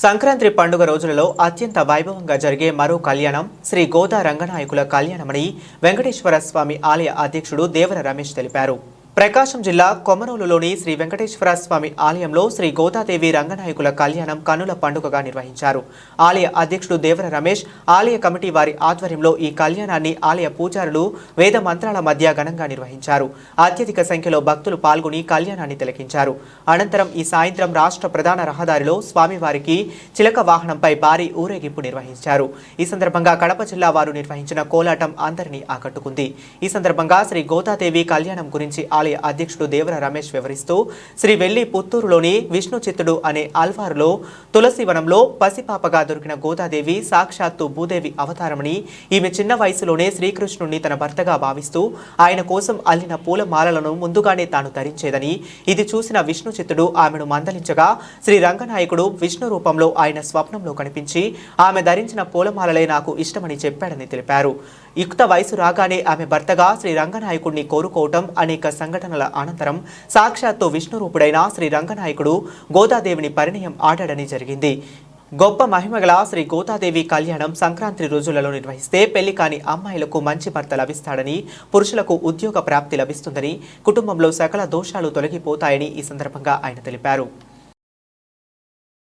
సంక్రాంతి పండుగ రోజులలో అత్యంత వైభవంగా జరిగే మరో కళ్యాణం శ్రీ గోదా రంగనాయకుల కళ్యాణమని వెంకటేశ్వర స్వామి ఆలయ అధ్యక్షుడు దేవర రమేష్ తెలిపారు. ప్రకాశం జిల్లా కొమరోలులోని శ్రీ వెంకటేశ్వర స్వామి ఆలయంలో శ్రీ గోదాదేవి రంగనాయకుల కళ్యాణం కన్నుల పండుగగా నిర్వహించారు. ఆలయ అధ్యక్షుడు దేవర రమేష్, ఆలయ కమిటీ వారి ఆధ్వర్యంలో ఈ కళ్యాణాన్ని ఆలయ పూజారులు వేద మంత్రాల మధ్య ఘనంగా నిర్వహించారు. అత్యధిక సంఖ్యలో భక్తులు పాల్గొని కళ్యాణాన్ని తిలకించారు. అనంతరం ఈ సాయంత్రం రాష్ట్ర ప్రధాన రహదారిలో స్వామివారికి చిలక వాహనంపై భారీ ఊరేగింపు నిర్వహించారు. ఈ సందర్భంగా కడప జిల్లా వారు నిర్వహించిన కోలాటం అందరినీ ఆకట్టుకుంది. ఈ సందర్భంగా శ్రీ గోదాదేవి కళ్యాణం గురించి ఆలయ అధ్యక్షుడు దేవర రమేష్ వివరిస్తూ, శ్రీ వెల్లి పుత్తూరులోని విష్ణు చిత్తుడు అనే ఆల్వారులో తులసివనంలో పసిపాపగా దొరికిన గోదాదేవి సాక్షాత్తు భూదేవి అవతారమని, ఈమె చిన్న వయసులోనే శ్రీకృష్ణుడిని తన భర్తగా భావిస్తూ ఆయన కోసం అల్లిన పూల మాలలను ముందుగానే తాను ధరించేదని, ఇది చూసిన విష్ణు చిత్తుడు ఆమెను మందలించగా శ్రీ రంగనాయకుడు విష్ణు రూపంలో ఆయన స్వప్నంలో కనిపించి ఆమె ధరించిన పూలమాలలే నాకు ఇష్టమని చెప్పాడని తెలిపారు. యుక్త వయసు రాగానే ఆమె భర్తగా శ్రీ రంగనాయకుడిని కోరుకోవటం, అనేక సంఘటనల అనంతరం సాక్షాత్తు విష్ణు రూపుడైన శ్రీ రంగనాయకుడు గోదాదేవిని పరిణయం ఆడాడని జరిగింది. గొప్ప మహిమగల శ్రీ గోదాదేవి కళ్యాణం సంక్రాంతి రోజులలో నిర్వహిస్తే పెళ్లి కాని అమ్మాయిలకు మంచి భర్త లభిస్తాడని, పురుషులకు ఉద్యోగ ప్రాప్తి లభిస్తుందని, కుటుంబంలో సకల దోషాలు తొలగిపోతాయని ఈ సందర్భంగా ఆయన తెలిపారు.